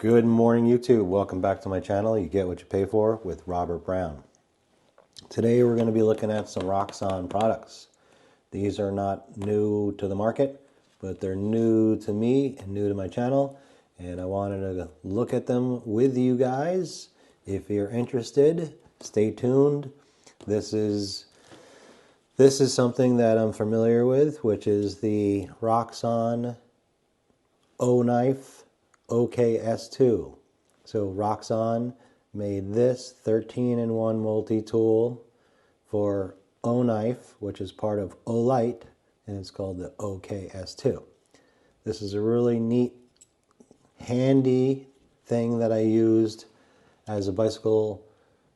Good morning, YouTube. Welcome back to my channel. You get what you pay for with Robert Brown. Today we're going to be looking at some ROXON products. These are not new to the market, but they're new to me and new to my channel. And I wanted to look at them with you guys. If you're interested, stay tuned. This is something that I'm familiar with, which is the ROXON O-Knife OKS2. So ROXON made this 13-in-1 multi-tool for O-Knife, which is part of O-Lite, and it's called the OKS2. This is a really neat, handy thing that I used as a bicycle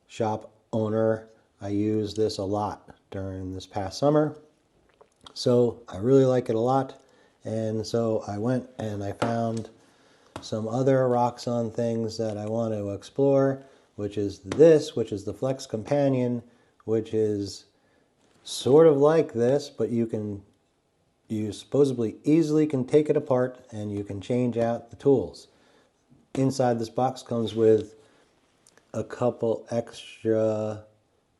shop owner. I used this a lot during this past summer. So I really like it a lot. And so I went and I found some other ROXON things that I want to explore, which is the Flex Companion, which is sort of like this, but you supposedly easily can take it apart and you can change out the tools. Inside this box comes with a couple extra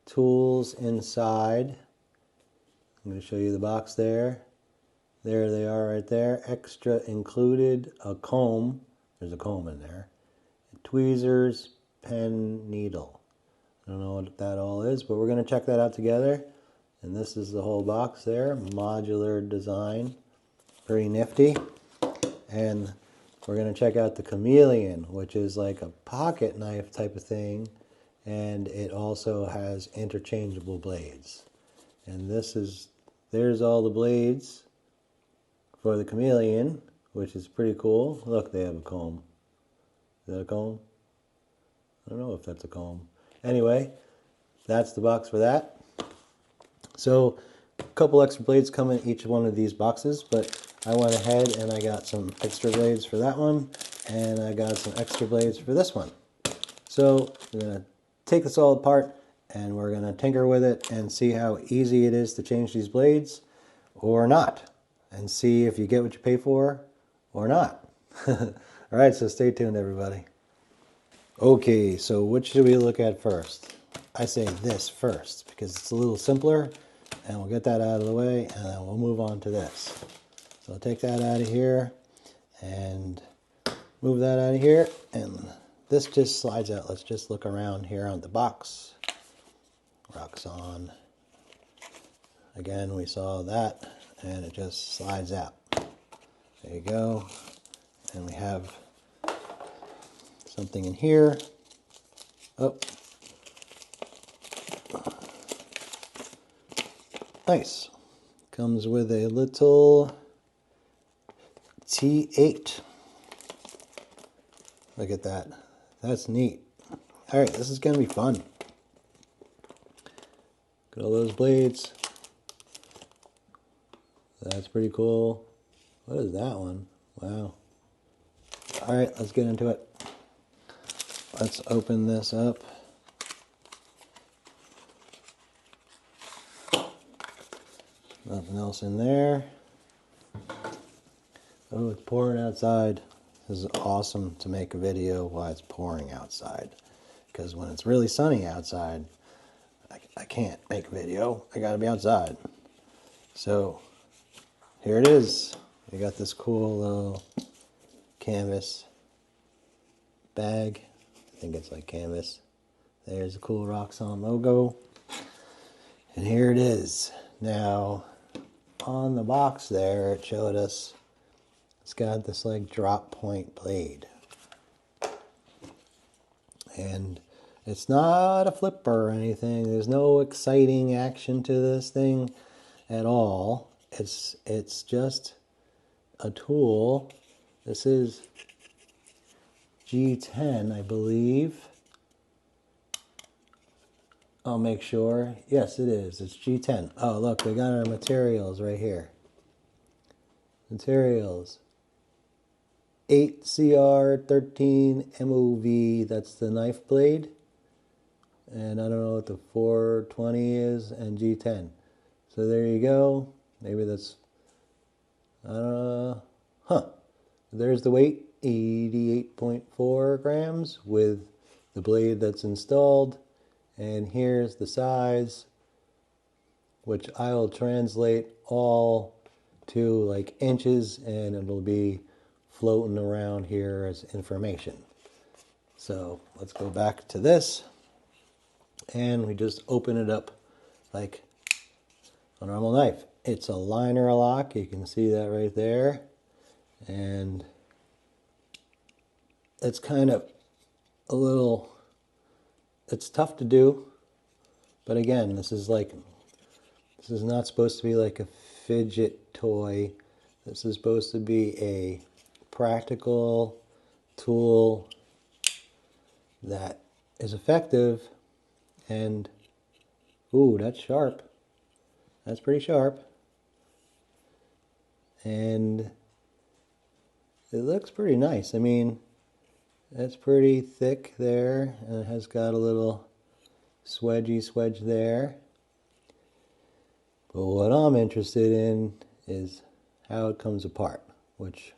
tools inside. I'm going to show you the box there. There they are right there. Extra included, a comb. There's a comb in there. Tweezers, pen, needle. I don't know what that all is, but we're going to check that out together. And this is the whole box there. Modular design. Pretty nifty. And we're going to check out the Chameleon, which is like a pocket knife type of thing. And it also has interchangeable blades. And there's all the blades for the Chameleon, which is pretty cool. Look, they have a comb. Is that a comb? I don't know if that's a comb. Anyway, that's the box for that. So a couple extra blades come in each one of these boxes, but I went ahead and I got some extra blades for that one, and I got some extra blades for this one. So we're going to take this all apart and we're going to tinker with it and see how easy it is to change these blades or not, and see if you get what you pay for or not. All right, so stay tuned, everybody. Okay, so what should we look at first? I say this first because it's a little simpler, and we'll get that out of the way, and then we'll move on to this. So I'll take that out of here and move that out of here, and this just slides out. Let's just look around here on the box. ROXON. Again, we saw that, and it just slides out. There you go. And we have something in here. Oh. Nice. Comes with a little T8. Look at that. That's neat. All right, this is going to be fun. Got all those blades. That's pretty cool. What is that one? Wow. All right, let's get into it. Let's open this up. Nothing else in there. Oh, it's pouring outside. This is awesome to make a video while it's pouring outside. Because when it's really sunny outside, I can't make a video. I gotta be outside. So, here it is. We got this cool little canvas bag. I think it's like canvas. There's a cool ROXON logo. And here it is. Now, on the box there, it showed us it's got this like drop point blade. And it's not a flipper or anything. There's no exciting action to this thing at all. It's just a tool. This is G10, I believe. I'll make sure. Yes, it is. It's G10. Oh, look, we got our materials right here. Materials. 8CR13 MOV. That's the knife blade. And I don't know what the 420 is, and G10. So there you go. Maybe that's, there's the weight. 88.4 grams with the blade that's installed. And here's the size, which I'll translate all to like inches, and it'll be floating around here as information. So let's go back to this, and we just open it up like a normal knife. It's a liner lock, you can see that right there, and it's kind of a little, it's tough to do, but again, this is not supposed to be like a fidget toy. This is supposed to be a practical tool that is effective. And ooh, that's sharp. That's pretty sharp. And it looks pretty nice. I mean, it's pretty thick there, and it has got a little swedge there. But what I'm interested in is how it comes apart, which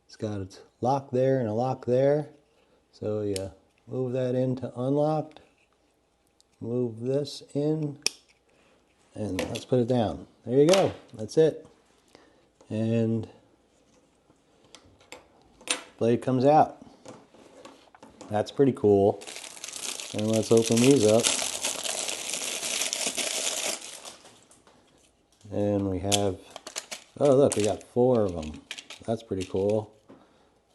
it's got its lock there and a lock there. So you move that into unlocked, move this in, and let's put it down. There you go. That's it. And blade comes out. That's pretty cool. And let's open these up. And we have, oh look, we got 4 of them. That's pretty cool.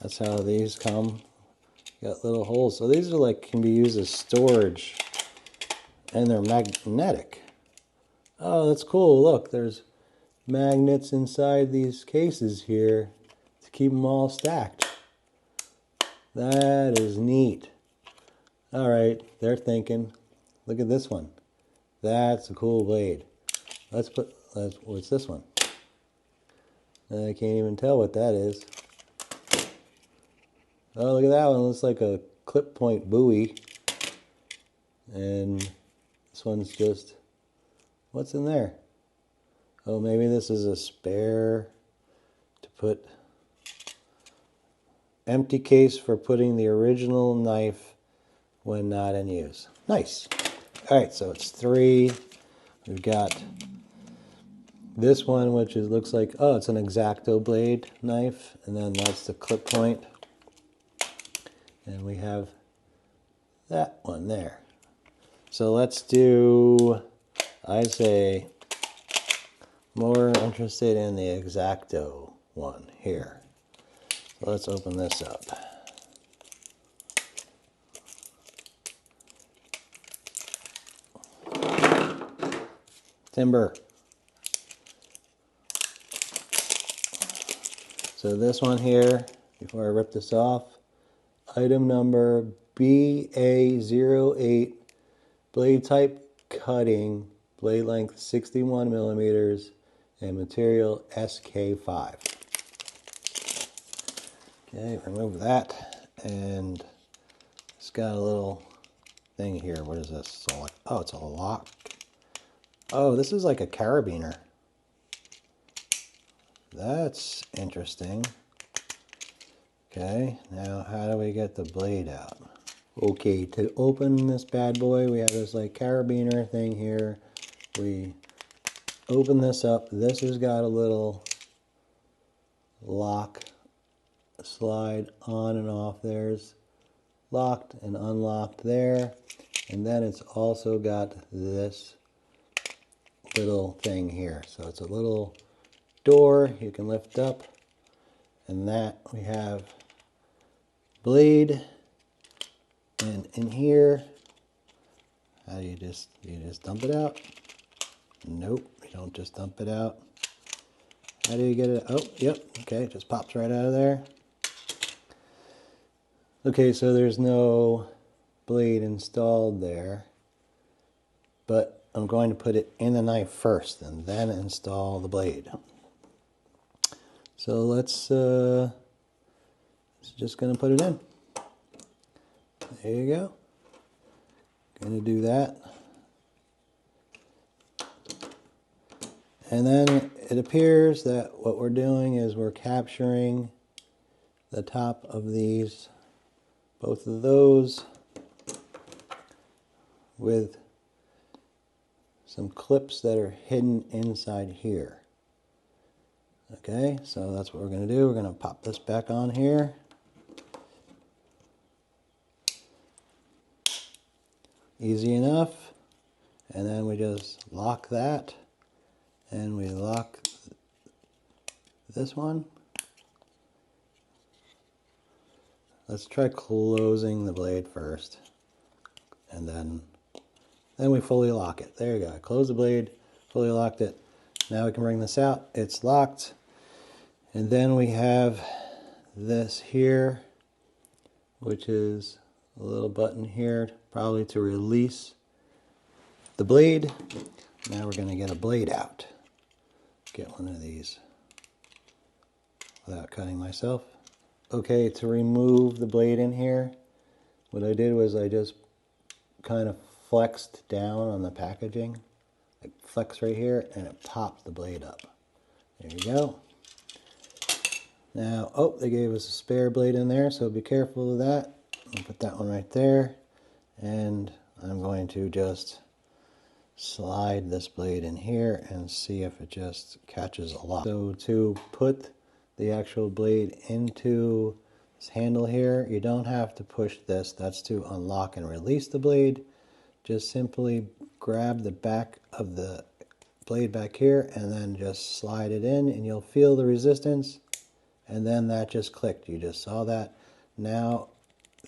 That's how these come. Got little holes. So these are like, can be used as storage. And they're magnetic. Oh, that's cool. Look, there's magnets inside these cases here to keep them all stacked. That is neat. All right, they're thinking. Look at this one. That's a cool blade. What's this one? I can't even tell what that is. Oh, look at that one. It looks like a clip point buoy. And this one's just, what's in there? Oh, maybe this is a spare to put, empty case for putting the original knife when not in use. Nice. All right, so it's 3. We've got this one, which is, looks like, oh, it's an exacto blade knife, and then that's the clip point. And we have that one there. So let's do, I say, more interested in the exacto one here. So let's open this up. Timber. So this one here, before I rip this off, item number BA08, blade type cutting, blade length 61 millimeters, and material SK5. Okay, remove that, and it's got a little thing here. What is this? Oh, it's a lock. Oh, this is like a carabiner. That's interesting. Okay, now how do we get the blade out? Okay, to open this bad boy, we have this like carabiner thing here. We open this up. This has got a little lock slide on and off. There's locked and unlocked there. And then it's also got this little thing here. So it's a little door you can lift up, and that we have blade. And in here, how do you just dump it out? Nope, you don't just dump it out. How do you get it? Oh, yep, okay, it just pops right out of there. Okay, so there's no blade installed there, but I'm going to put it in the knife first and then install the blade. So let's just gonna put it in. There you go. Gonna do that. And then it appears that what we're doing is we're capturing the top of these, both of those, with some clips that are hidden inside here. Okay, so that's what we're going to do. We're going to pop this back on here. Easy enough. And then we just lock that, and we lock this one. Let's try closing the blade first, and then we fully lock it. There you go. Close the blade, fully locked it. Now we can bring this out. It's locked. And then we have this here, which is a little button here, probably to release the blade. Now we're going to get a blade out. Get one of these without cutting myself. Okay, to remove the blade in here, what I did was I just kind of flexed down on the packaging. I flex right here and it popped the blade up. There you go. Now, oh, they gave us a spare blade in there, so be careful of that. I'll put that one right there, and I'm going to just slide this blade in here and see if it just catches a lock. So to put the actual blade into this handle here, you don't have to push this. That's to unlock and release the blade. Just simply grab the back of the blade back here and then just slide it in, and you'll feel the resistance, and then that just clicked. You just saw that. Now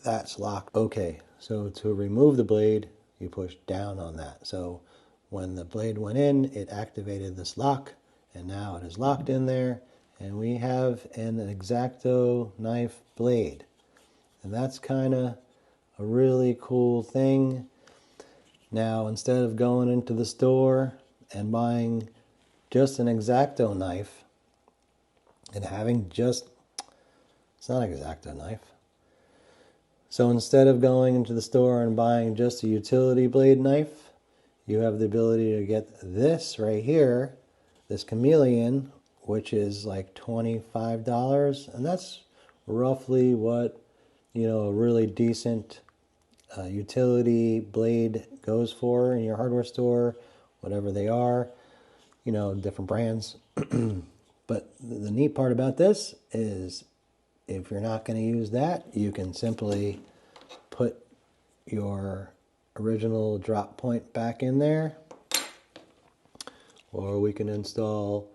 that's locked. Okay, so to remove the blade, you push down on that. So when the blade went in, it activated this lock, and now it is locked in there, and we have an Exacto knife blade. And that's kind of a really cool thing. Now, instead of going into the store and buying just an Exacto knife and having just, it's not an Exacto knife. So instead of going into the store and buying just a utility blade knife, you have the ability to get this right here, this Chameleon, which is like $25, and that's roughly what, you know, a really decent utility blade goes for in your hardware store, whatever they are, you know, different brands. But the neat part about this is if you're not going to use that, you can simply put your original drop point back in there, or we can install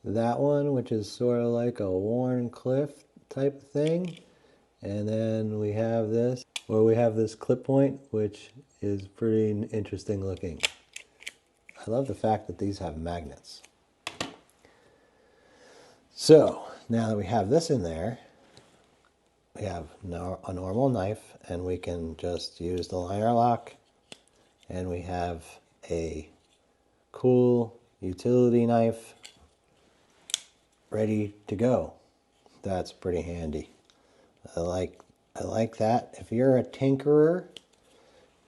that one, which is sort of like a worn cliff type thing, and then we have this, or we have this clip point, which is pretty interesting looking. I love the fact that these have magnets. So now that we have this in there, we have a normal knife, and we can just use the liner lock, and we have a cool utility knife ready to go. That's pretty handy. I like that. If you're a tinkerer,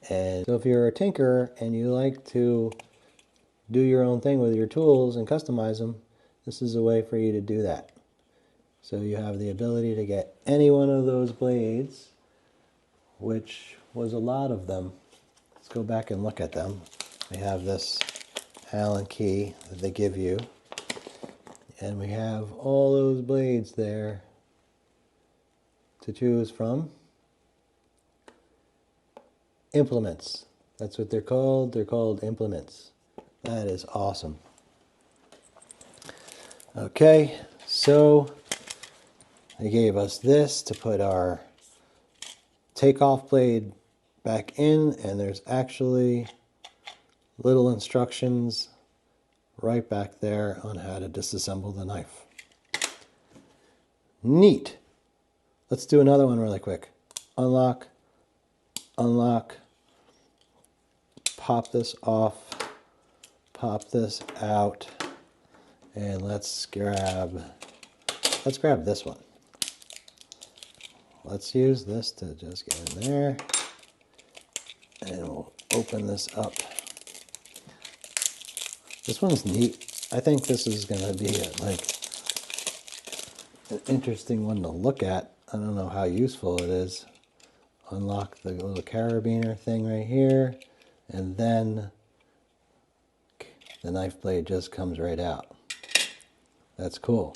and you like to do your own thing with your tools and customize them, this is a way for you to do that. So you have the ability to get any one of those blades, which was a lot of them. Let's go back and look at them. We have this Allen key that they give you, and we have all those blades there to choose from. Implements. That's what they're called. They're called implements. That is awesome. Okay, so they gave us this to put our takeoff blade back in, and there's actually little instructions right back there on how to disassemble the knife. Neat. Let's do another one really quick. Unlock, unlock, pop this off, pop this out, and let's grab this one. Let's use this to just get in there, and we'll open this up. This one's neat. I think this is going to be an interesting one to look at. I don't know how useful it is. Unlock the little carabiner thing right here, and then the knife blade just comes right out. That's cool.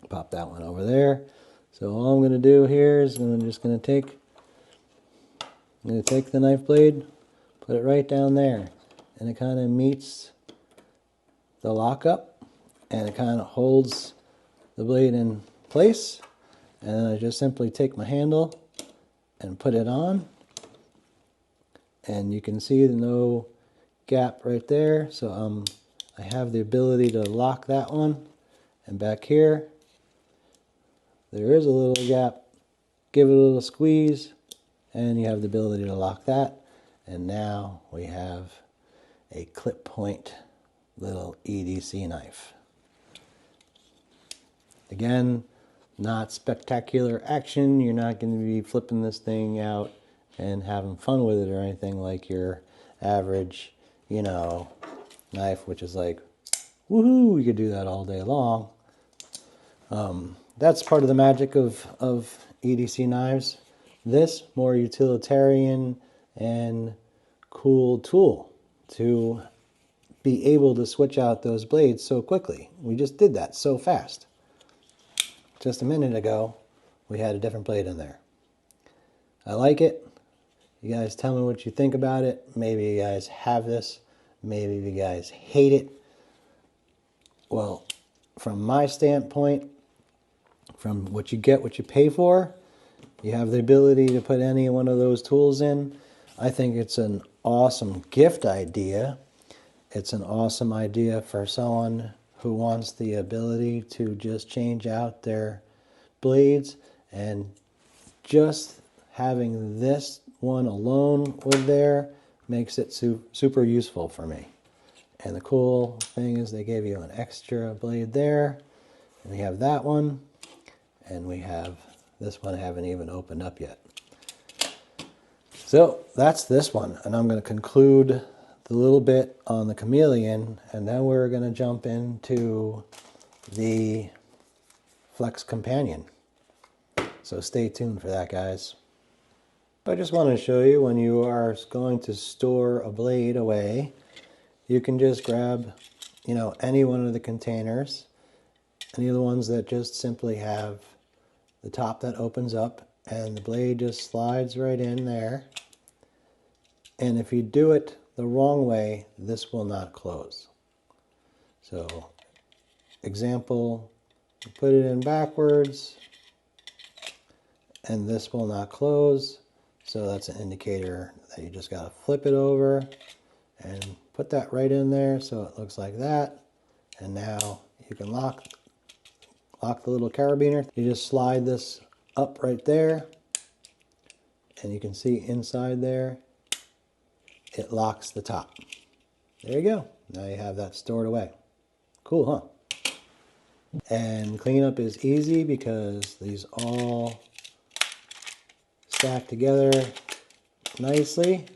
Pop that one over there. So all I'm going to do here is I'm just going to take the knife blade, put it right down there, and it kind of meets the lockup, and it kind of holds the blade in place. And then I just simply take my handle and put it on, and you can see the no gap right there. So I have the ability to lock that one, and back here there is a little gap. Give it a little squeeze, and you have the ability to lock that. And now we have a clip point little EDC knife. Again, not spectacular action. You're not going to be flipping this thing out and having fun with it or anything like your average, knife, which is like, woohoo, you could do that all day long. That's part of the magic of EDC knives. This, more utilitarian and cool tool to be able to switch out those blades so quickly. We just did that so fast. Just a minute ago, we had a different blade in there. I like it. You guys tell me what you think about it. Maybe you guys have this. Maybe you guys hate it. Well, from my standpoint, from what you get, what you pay for, you have the ability to put any one of those tools in. I think it's an awesome gift idea. It's an awesome idea for someone who wants the ability to just change out their blades, and just having this one alone with there makes it super useful for me. And the cool thing is they gave you an extra blade there, and we have that one, and we have this one I haven't even opened up yet. So that's this one, and I'm going to conclude the little bit on the Chameleon, and then we're going to jump into the Flex Companion. So stay tuned for that, guys. I just want to show you, when you are going to store a blade away, you can just grab, any one of the containers, any of the ones that just simply have the top that opens up, and the blade just slides right in there. And if you do it the wrong way, this will not close. So, example, you put it in backwards, and this will not close. So that's an indicator that you just got to flip it over and put that right in there so it looks like that. And now you can lock the little carabiner. You just slide this up right there, and you can see inside there it locks the top. There you go. Now you have that stored away. Cool, huh? And cleanup is easy because these all stack together nicely,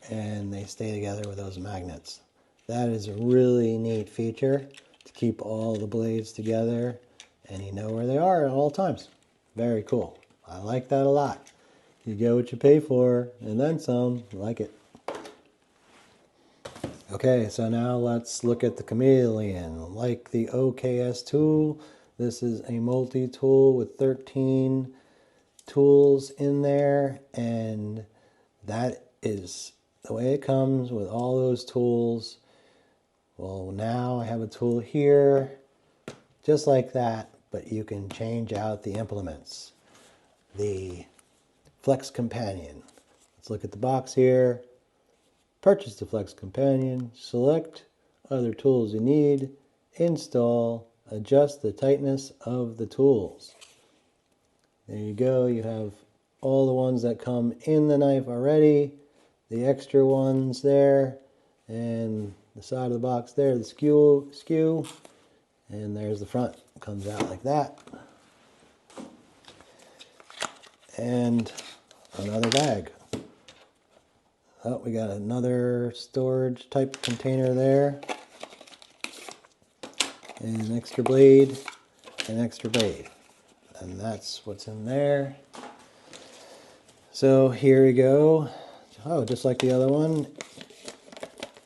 and they stay together with those magnets. That is a really neat feature, to keep all the blades together and you know where they are at all times. Very cool. I like that a lot. You get what you pay for, and then some. I like it. Okay, so now let's look at the Chameleon. Like the OKS tool, this is a multi-tool with 13 tools in there, and that is the way it comes with all those tools. Well, now I have a tool here just like that, but you can change out the implements. The Flex Companion. Let's look at the box here. Purchase the Flex Companion, select other tools you need, install, adjust the tightness of the tools. There you go. You have all the ones that come in the knife already, the extra ones there, and the side of the box there, the skew, and there's the front. It comes out like that. And another bag. Oh, we got another storage type container there, and an extra blade, an extra blade. And that's what's in there. So here we go. Oh, just like the other one,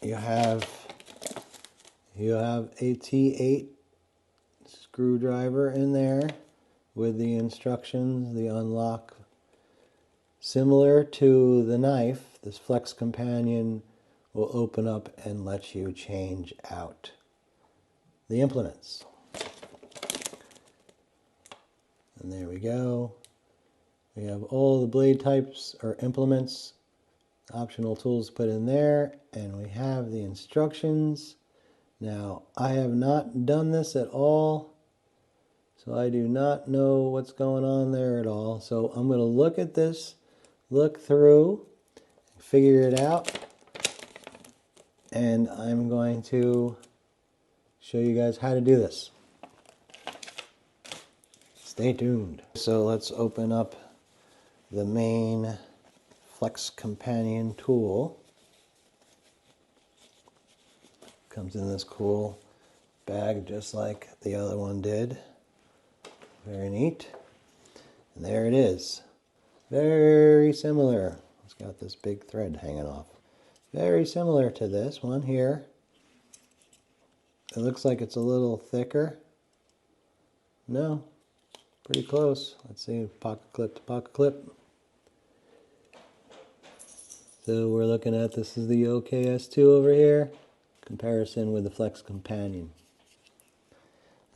you have a T8 screwdriver in there with the instructions, the unlock. Similar to the knife, this Flex Companion will open up and let you change out the implements. And there we go. We have all the blade types or implements, optional tools put in there, and we have the instructions. Now, I have not done this at all, so I do not know what's going on there at all. So I'm going to look at this, look through, figure it out, and I'm going to show you guys how to do this. Stay tuned. So let's open up the main Flex Companion tool. Comes in this cool bag just like the other one did. Very neat. And there it is. Very similar. It's got this big thread hanging off. Very similar to this one here. It looks like it's a little thicker. No, pretty close. Let's see, pocket clip to pocket clip. So we're looking at, this is the OKS2 over here. Comparison with the Flex Companion.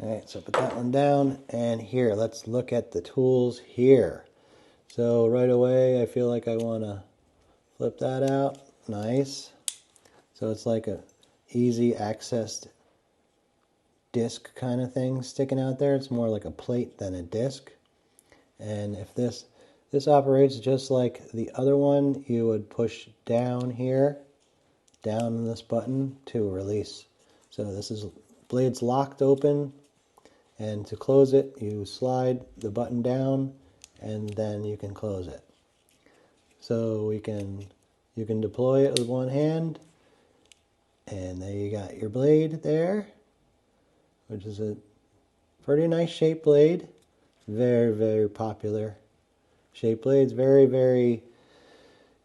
Alright, so put that one down, and here, let's look at the tools here. So right away, I feel like I want to flip that out. Nice. So it's like a easy accessed disc kind of thing sticking out there. It's more like a plate than a disc. And if this operates just like the other one, you would push down here, down on this button to release. So this is blade's locked open, and to close it, you slide the button down, and then you can close it. So you can deploy it with one hand, and there you got your blade there, which is a pretty nice shaped blade. Very, very popular shaped blades. Very, very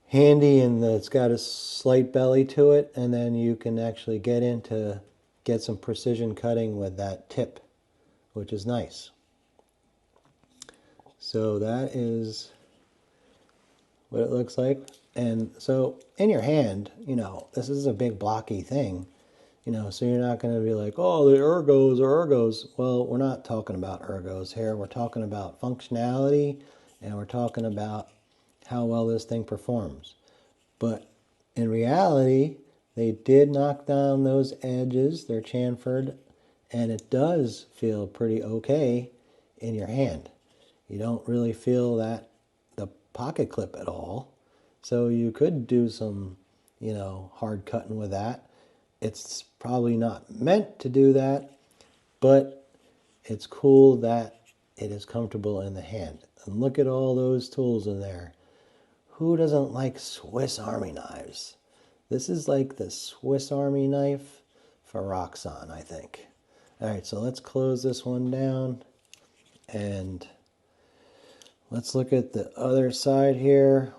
handy, and it's got a slight belly to it, and then you can actually get some precision cutting with that tip, which is nice. So that is what it looks like. And so in your hand, this is a big blocky thing, so you're not going to be like, oh, the ergos are ergos. Well, we're not talking about ergos here. We're talking about functionality, and we're talking about how well this thing performs. But in reality, they did knock down those edges. They're chamfered, and it does feel pretty okay in your hand. You don't really feel the pocket clip at all. So you could do some, hard cutting with that. It's probably not meant to do that, but it's cool that it is comfortable in the hand. And look at all those tools in there. Who doesn't like Swiss Army knives? This is like the Swiss Army knife for Roxon, I think. All right, so let's close this one down, and let's look at the other side here.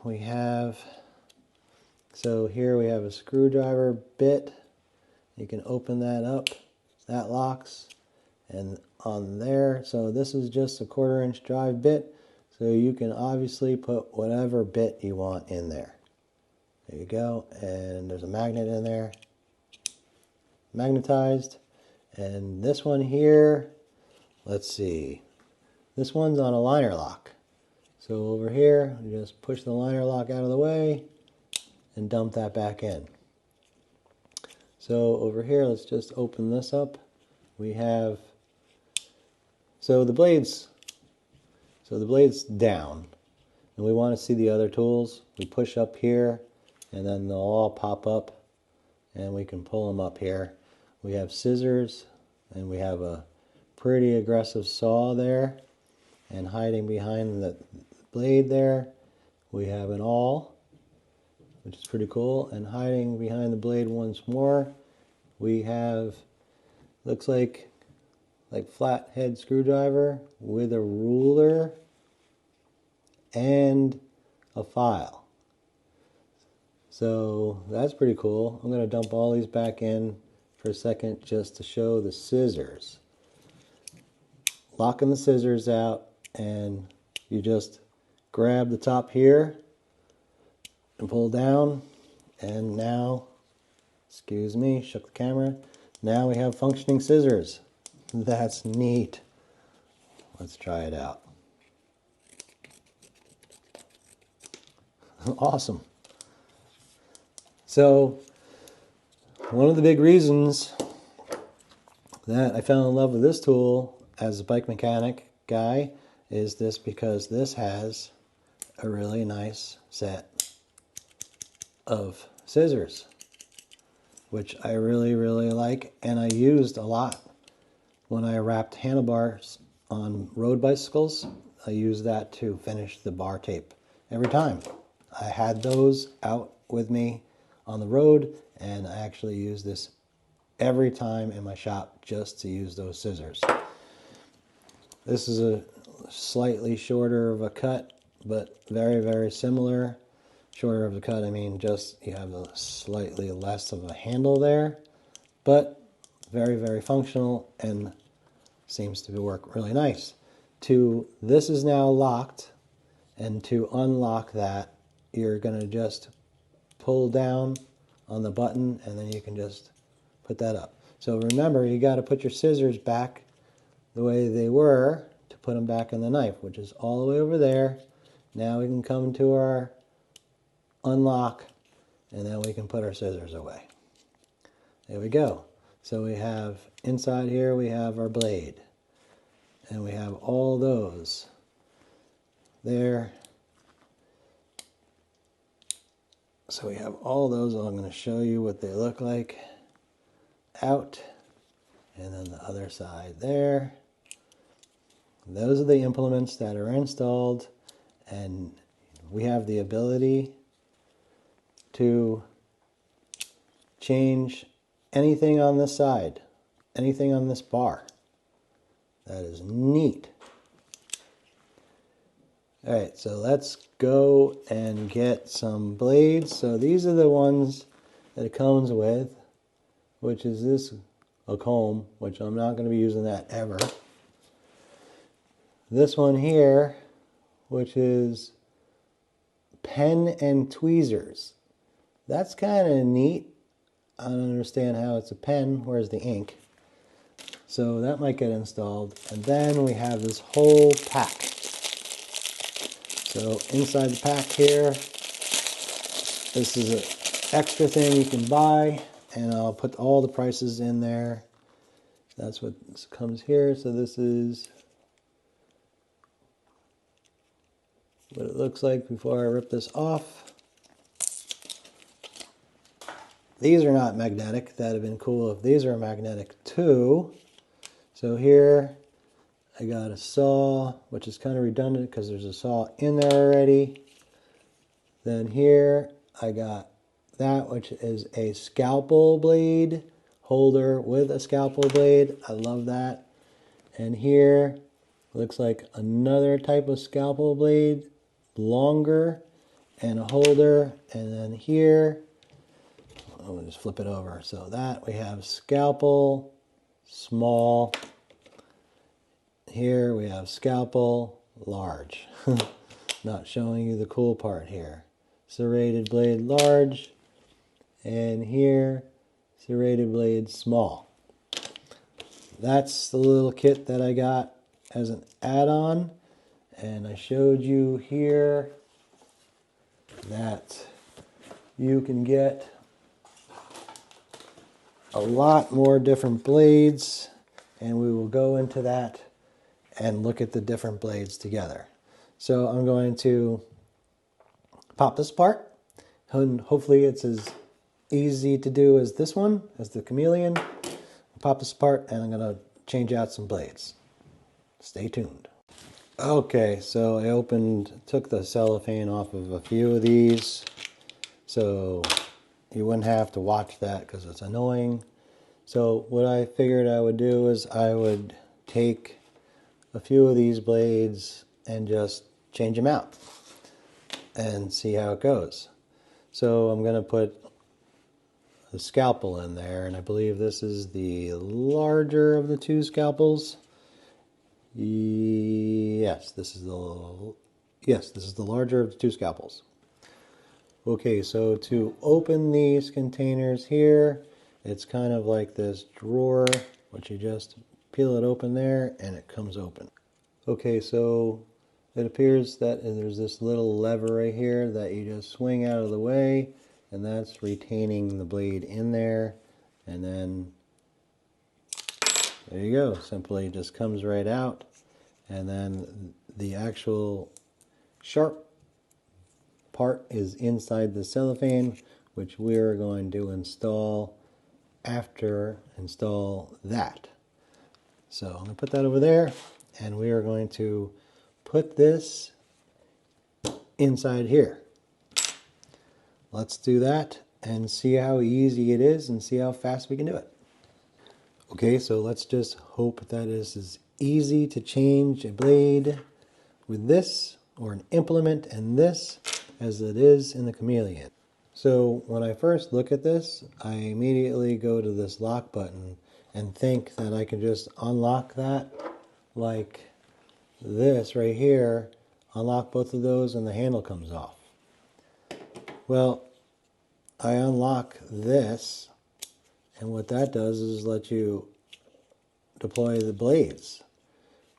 So here we have a screwdriver bit. You can open that up. That locks. And on there, so this is just a 1/4 inch drive bit. So you can obviously put whatever bit you want in there. There you go. And there's a magnet in there. Magnetized. And this one here, let's see. This one's on a liner lock. So over here, you just push the liner lock out of the way and dump that back in. So over here, let's just open this up. We have, so the blade's down, and we want to see the other tools. We push up here, and then they'll all pop up, and we can pull them up here. We have scissors, and we have a pretty aggressive saw there, and hiding behind the blade there, we have an awl, which is pretty cool, and hiding behind the blade once more, we have, looks like like flathead screwdriver with a ruler and a file. So that's pretty cool. I'm going to dump all these back in for a second just to show the scissors. Locking the scissors out, and you just grab the top here and pull down, and now, excuse me, shook the camera, now we have functioning scissors. That's neat. Let's try it out. Awesome. So one of the big reasons that I fell in love with this tool as a bike mechanic guy is this, because this has a really nice set of scissors, which I really like, and I used a lot when I wrapped handlebars on road bicycles. I used that to finish the bar tape every time. I had those out with me on the road, and I actually used this every time in my shop just to use those scissors. This is a slightly shorter of a cut, but very similar. Shorter of the cut, I mean just you have a slightly less of a handle there, but very functional and seems to work really nice. This is now locked, and to unlock that, you're going to just pull down on the button, and then you can just put that up. So remember, you got to put your scissors back the way they were to put them back in the knife, which is all the way over there. Now we can come to our unlock, and then we can put our scissors away. There we go. So we have inside here, we have our blade, and we have all those there. So we have all those. I'm going to show you what they look like out, and then the other side there. Those are the implements that are installed, and we have the ability to change anything on this side, anything on this bar. That is neat. All right, so let's go and get some blades. So these are the ones that it comes with, which is this, a comb, which I'm not going to be using that ever. This one here, which is pen and tweezers. That's kind of neat. I don't understand how it's a pen. Where's the ink? So that might get installed. And then we have this whole pack. So inside the pack here, this is an extra thing you can buy, and I'll put all the prices in there. That's what comes here. So this is what it looks like before I rip this off. These are not magnetic. That would have been cool if these are magnetic too. So here I got a saw, which is kind of redundant because there's a saw in there already. Then here I got that, which is a scalpel blade holder with a scalpel blade. I love that. And here looks like another type of scalpel blade, longer, and a holder. And then here, I'll just flip it over. So that we have scalpel, small. Here we have scalpel, large. Not showing you the cool part here. Serrated blade, large. And here, serrated blade, small. That's the little kit that I got as an add-on. And I showed you here that you can get a lot more different blades, and we will go into that and look at the different blades together. So I'm going to pop this apart, and hopefully it's as easy to do as this one, as the Chameleon. Pop this apart, and I'm going to change out some blades. Stay tuned. Okay, so I took the cellophane off of a few of these, so you wouldn't have to watch that because it's annoying. So what I figured I would do is I would take a few of these blades and just change them out and see how it goes. So I'm going to put a scalpel in there, and I believe this is the larger of the two scalpels. Yes, this is the larger of the two scalpels. Okay, so to open these containers here, it's kind of like this drawer, which you just peel it open there and it comes open. Okay, so it appears that there's this little lever right here that you just swing out of the way, and that's retaining the blade in there, and then there you go, simply just comes right out, and then the actual sharp part is inside the cellophane, which we're going to install after install that. So I'm going to put that over there, and we are going to put this inside here. Let's do that and see how easy it is and see how fast we can do it. Okay, so let's just hope that it is easy to change a blade with this, or an implement and this, as it is in the Chameleon. So when I first look at this, I immediately go to this lock button and think that I can just unlock that like this right here, unlock both of those and the handle comes off. Well, I unlock this, and what that does is let you deploy the blades.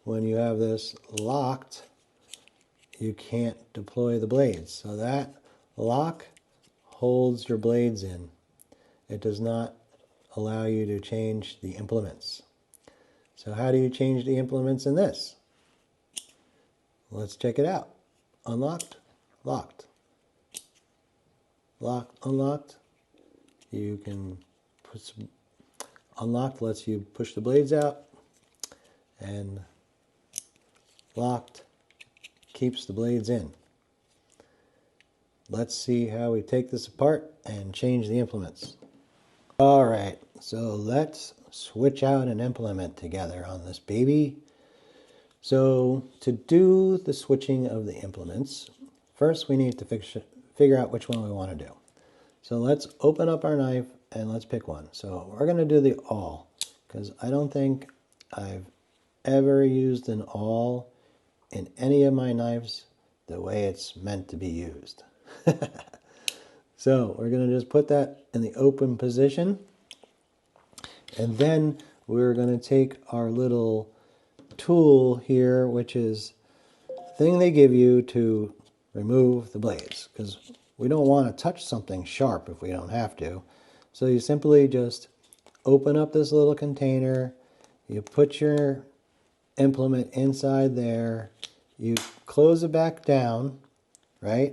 When you have this locked, you can't deploy the blades. So that lock holds your blades in. It does not allow you to change the implements. So how do you change the implements in this? Let's check it out. Unlocked, locked. Locked, unlocked. You can put some, unlocked lets you push the blades out, and locked keeps the blades in. Let's see how we take this apart and change the implements. Alright, so let's switch out an implement together on this baby. So to do the switching of the implements, first we need to figure out which one we want to do. So let's open up our knife and let's pick one. So we're going to do the awl, because I don't think I've ever used an awl in any of my knives the way it's meant to be used. So we're going to just put that in the open position, and then we're going to take our little tool here, which is the thing they give you to remove the blades, because we don't want to touch something sharp if we don't have to. So you simply just open up this little container, you put your implement inside there, you close it back down, right?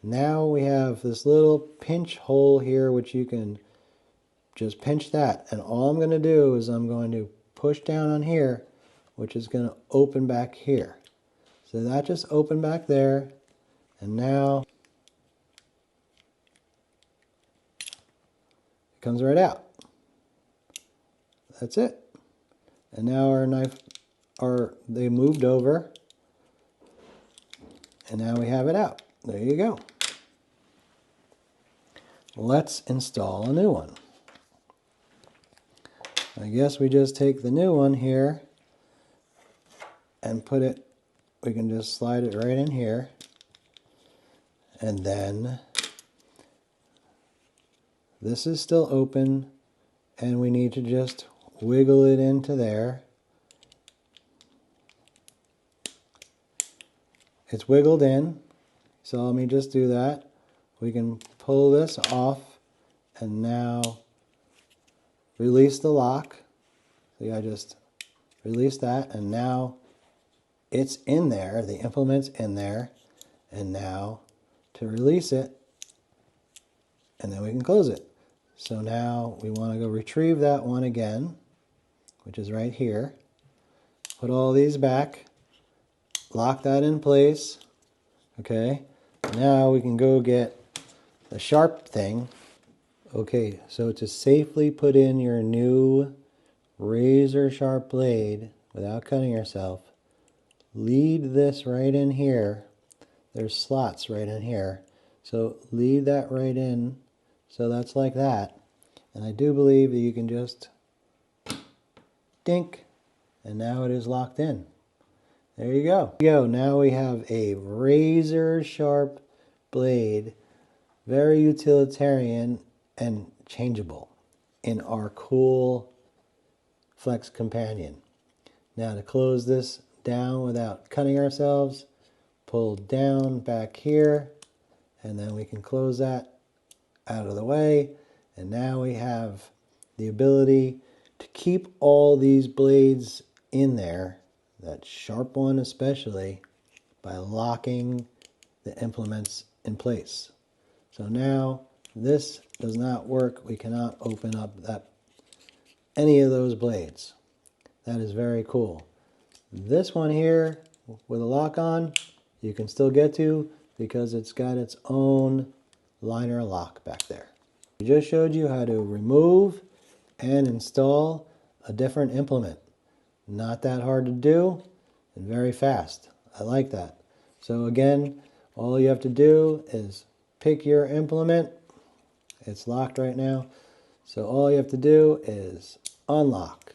Now we have this little pinch hole here, which you can just pinch that, and all I'm going to do is I'm going to push down on here, which is going to open back here. So that just opened back there, and now it comes right out. That's it. And now our knife, they moved over, and now we have it out. There you go. Let's install a new one. I guess we just take the new one here and put it, we can just slide it right in here, and then this is still open, and we need to just wiggle it into there. It's wiggled in, so let me just do that. We can pull this off and now release the lock. See, I just released that, and now it's in there, the implement's in there, and now to release it, and then we can close it. So now we want to go retrieve that one again, which is right here. Put all these back, lock that in place. Okay, now we can go get the sharp thing. Okay, so to safely put in your new razor sharp blade, without cutting yourself, lead this right in here. There's slots right in here. So lead that right in. So that's like that. And I do believe that you can just dink, and now it is locked in. There you go. Now we have a razor sharp blade, very utilitarian and changeable in our cool Flex Companion. Now to close this down without cutting ourselves, pull down back here, and then we can close that out of the way. And now we have the ability to keep all these blades in there, that sharp one especially, by locking the implements in place. So now this does not work. We cannot open up any of those blades. That is very cool. This one here with a lock on, you can still get to because it's got its own liner lock back there. We just showed you how to remove and install a different implement. Not that hard to do and very fast. I like that. So again, all you have to do is pick your implement. It's locked right now. So all you have to do is unlock.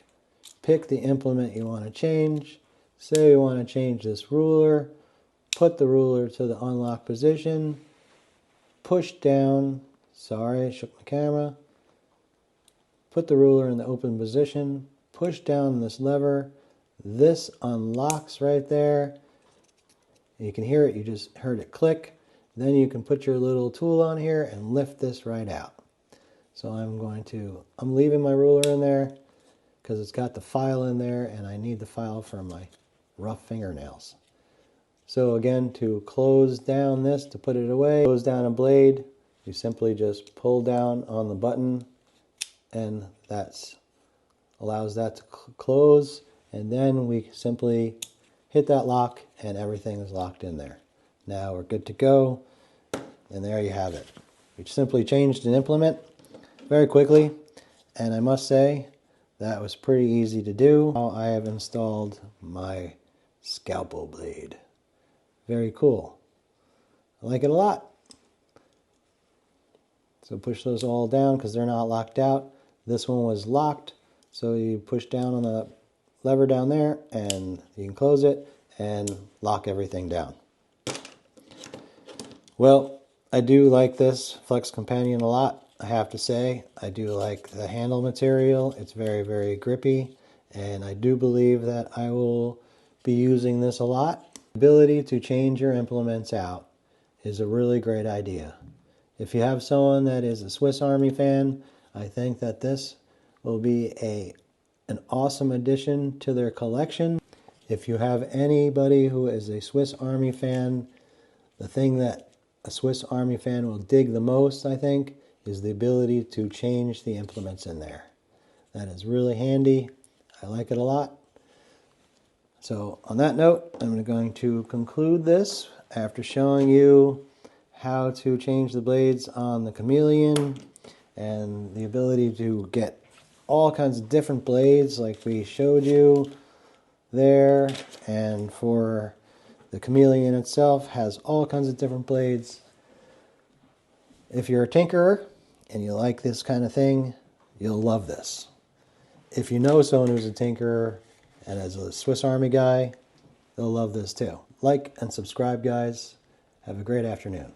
Pick the implement you want to change. Say you want to change this ruler. Put the ruler to the unlock position. Push down. Sorry, I shook my camera. Put the ruler in the open position. Push down this lever. This unlocks right there. You can hear it. You just heard it click. Then you can put your little tool on here and lift this right out. So I'm leaving my ruler in there because it's got the file in there and I need the file for my rough fingernails. So again, to close down this, to put it away, close down a blade, you simply just pull down on the button and that allows that to close, and then we simply hit that lock and everything is locked in there. Now we're good to go, and there you have it. We simply changed an implement very quickly, and I must say that was pretty easy to do. Now I have installed my scalpel blade. Very cool. I like it a lot. So push those all down because they're not locked out. This one was locked, so you push down on the lever down there and you can close it and lock everything down. Well, I do like this Flex Companion a lot, I have to say. I do like the handle material. It's very, very grippy, and I do believe that I will be using this a lot. The ability to change your implements out is a really great idea. If you have someone that is a Swiss Army fan, I think that this will be an awesome addition to their collection. If you have anybody who is a Swiss Army fan, the thing that a Swiss Army fan will dig the most, I think, is the ability to change the implements in there. That is really handy. I like it a lot. So on that note, I'm going to conclude this after showing you how to change the blades on the Chameleon and the ability to get all kinds of different blades like we showed you there. And for the Chameleon itself has all kinds of different blades. If you're a tinkerer and you like this kind of thing, you'll love this. If you know someone who's a tinkerer and is a Swiss Army guy, they'll love this too. Like and subscribe, guys. Have a great afternoon.